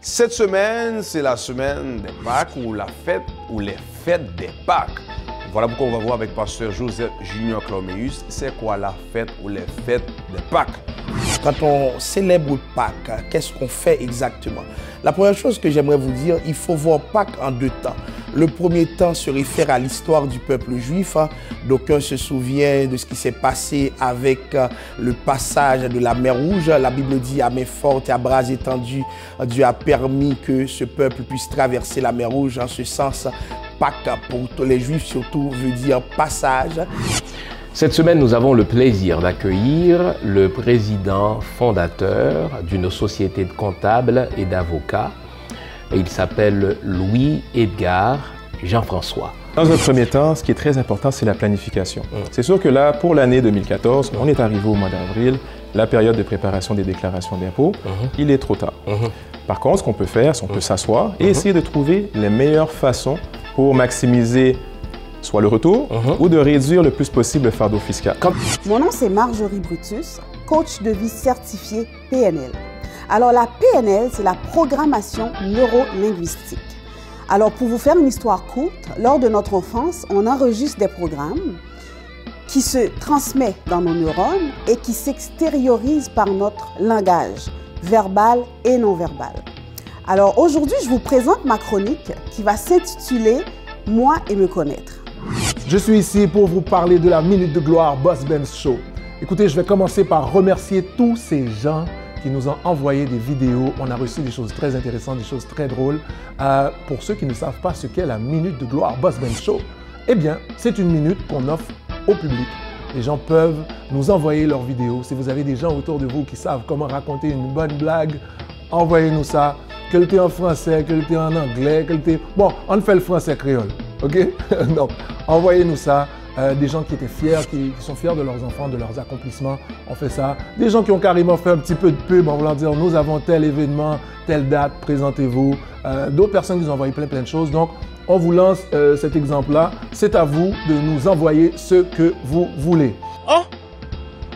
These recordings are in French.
Cette semaine, c'est la semaine des Pâques ou la fête ou les fêtes des Pâques. Voilà pourquoi on va voir avec Pasteur Joseph Junior Cloméus, c'est quoi la fête ou les fêtes des Pâques. Quand on célèbre Pâques, qu'est-ce qu'on fait exactement? La première chose que j'aimerais vous dire, il faut voir Pâques en deux temps. Le premier temps se réfère à l'histoire du peuple juif. D'aucuns se souviennent de ce qui s'est passé avec le passage de la mer Rouge. La Bible dit à main forte et à bras étendus, Dieu a permis que ce peuple puisse traverser la mer Rouge. En ce sens, Pâques pour tous les juifs surtout veut dire passage. Cette semaine, nous avons le plaisir d'accueillir le président fondateur d'une société de comptables et d'avocats. Il s'appelle Louis-Edgar Jean-François. Dans un premier temps, ce qui est très important, c'est la planification. C'est sûr que là, pour l'année 2014, on est arrivé au mois d'avril, la période de préparation des déclarations d'impôts, il est trop tard. Par contre, ce qu'on peut faire, c'est qu'on peut s'asseoir et essayer de trouver les meilleures façons pour maximiser soit le retour ou de réduire le plus possible le fardeau fiscal. Mon nom, c'est Marjorie Brutus, coach de vie certifié PNL. Alors, la PNL, c'est la programmation neuro-linguistique. Alors, pour vous faire une histoire courte, lors de notre enfance, on enregistre des programmes qui se transmettent dans nos neurones et qui s'extériorisent par notre langage, verbal et non verbal. Alors, aujourd'hui, je vous présente ma chronique qui va s'intituler « Moi et me connaître ». Je suis ici pour vous parler de la Minute de Gloire Boss Benz Show. Écoutez, je vais commencer par remercier tous ces gens qui nous ont envoyé des vidéos. On a reçu des choses très intéressantes, des choses très drôles. Pour ceux qui ne savent pas ce qu'est la Minute de Gloire Boss Benz Show, eh bien, c'est une minute qu'on offre au public. Les gens peuvent nous envoyer leurs vidéos. Si vous avez des gens autour de vous qui savent comment raconter une bonne blague, envoyez-nous ça. Que le thé en français, que le thé en anglais, que le thé... Bon, on fait le français créole, ok? Donc, envoyez-nous ça. Des gens qui étaient fiers, qui sont fiers de leurs enfants, de leurs accomplissements, on fait ça. Des gens qui ont carrément fait un petit peu de pub en voulant dire « Nous avons tel événement, telle date, présentez-vous ». D'autres personnes qui nous ont envoyé plein de choses. Donc, on vous lance cet exemple-là. C'est à vous de nous envoyer ce que vous voulez. Oh!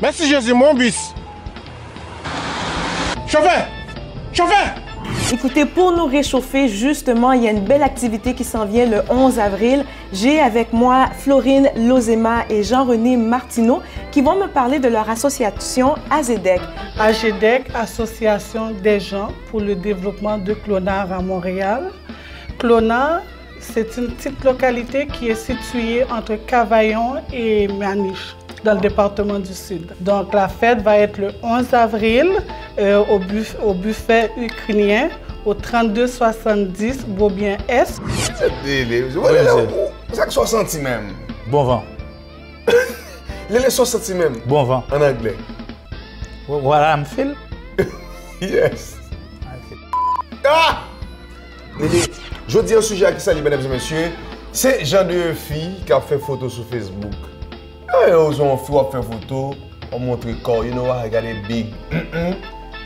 Merci Jésus, mon bus! Chauffeur! Chauffeur! Écoutez, pour nous réchauffer, justement, il y a une belle activité qui s'en vient le 11 avril. J'ai avec moi Florine Lozema et Jean-René Martineau qui vont me parler de leur association AZEDEC. AZEDEC, Association des gens pour le développement de Clonard à Montréal. Clonard, c'est une petite localité qui est située entre Cavaillon et Maniche, dans le département du Sud. Donc la fête va être le 11 avril au buffet ukrainien au 3270 Beaubien-Est. C'est 60 même. Bon vent. Les 60 même. Bon vent. En anglais. Voilà, I'm feel. Yes. Ah! Je dis un sujet à qui ça, mesdames et messieurs. C'est genre de fille qui a fait photo sur Facebook. Ils ont fait photo, on montre le corps, you know, I got it big.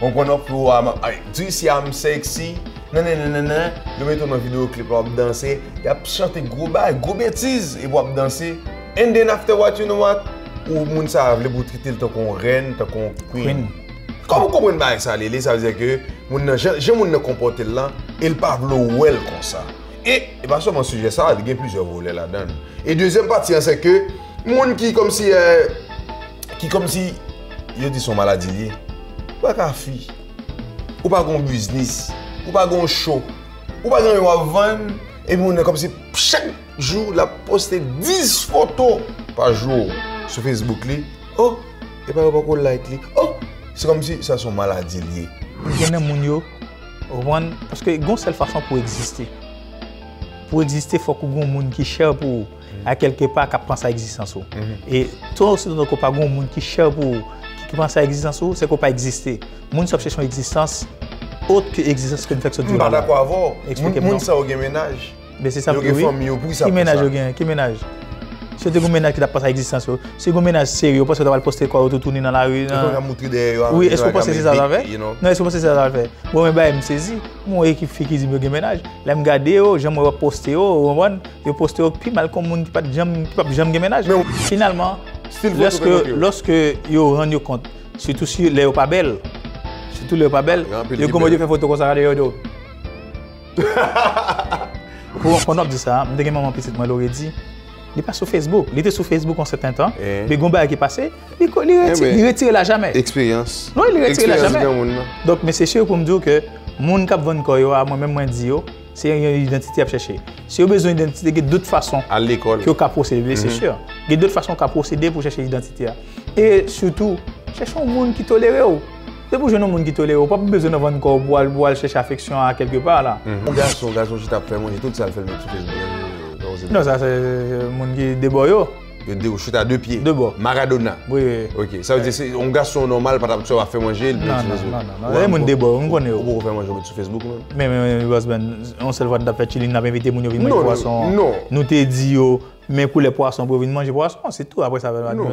On connaît do you see I'm sexy? Non. Je mets une vidéo clip pour danser. Il a chanté gros bail, gros bêtises et pour danser. And then after what, you know what? Ou moun sa vle pour traiter le temps qu'on reine, tant qu'on queen. Comment vous comprenez ça, Lélé? Ça veut dire que j'ai mon comporté là, il parle well comme ça. Et pas seulement le sujet ça, il y a plusieurs volets là-dedans. Et deuxième partie, c'est que moun qui comme si il dit son maladie lié. Pas qu'à fille. Ou pas gon business, ou pas gon show, ou pas gon vendre et moun comme si chaque jour la poster 10 photos par jour sur Facebook li. Oh, et pas qu'on like li. Oh, c'est comme si ça son maladie lié. Il y a moun yo parce que gon seule façon pour exister. Pour exister, il faut que gon moun qui cherche pour à quelque part qui pense à l'existence. Et toi aussi, dans pas un monde qui cherche pour qui pense à l'existence, c'est qu'on pas exister. Monde qui cherche une existence autre que l'existence que nous faisons du mal. D'accord avant. Monde ça au ménage. Mais c'est ça pour oui. Qui ménage qui ménage. Si tu as un ménage qui n'a pas à l'existence, si tu as un ménage sérieux, parce que tu vas le poster quoi, tu tourner dans la rue. Oui, est-ce que vous pensez que c'est ça à faire? Non, est-ce que vous pensez que c'est ça à faire? Bon, mais je me saisis. Moi, équipe fille qui dit que je ménage. Là, je regarde, j'aime poster, je poste plus mal comme monde qui pas jamais ménage. Finalement, lorsque vous rendez compte, surtout si les pas belles, ils ont fait photo comme ça, Pendant que je dis ça, je me maman petite, moi l'aurait dit, il n'est pas sur Facebook. Il était sur Facebook en certain temps, mais Gomba qui est passé, il retire là jamais. Expérience. Non, il retire là jamais. Donc, mais c'est sûr pour me dire que mon cap vend quoi, moi-même, moi dis, c'est une identité à chercher. Si vous avez besoin d'identité, il y a d'autres façons à l'école que vous pouvez procéder, c'est sûr. Il y a d'autres façons qu'à procéder pour chercher l'identité. Et surtout, cherchez un monde qui tolère. C'est pour jeune monde qui tolère, pas besoin de vendre corps pour aller chercher affection à quelque part là. Un garçon qui t'a fait manger tout ça, le fait mettre sur Facebook. Non, ça c'est monde qui déboyo. Je suis à 2 pieds. De bord. Maradona. Oui. Ok. Ça veut dire c'est un garçon normal, pas tu vas faire manger. Non. C'est monde déboyo, on connaît. On peut faire manger sur Facebook même. Mais on se voit d'après Chili, n'a pas invité mon venir manger poisson. Non. Nous t'ai dit mais pour les poissons pour venir manger poisson, c'est tout après ça. Non.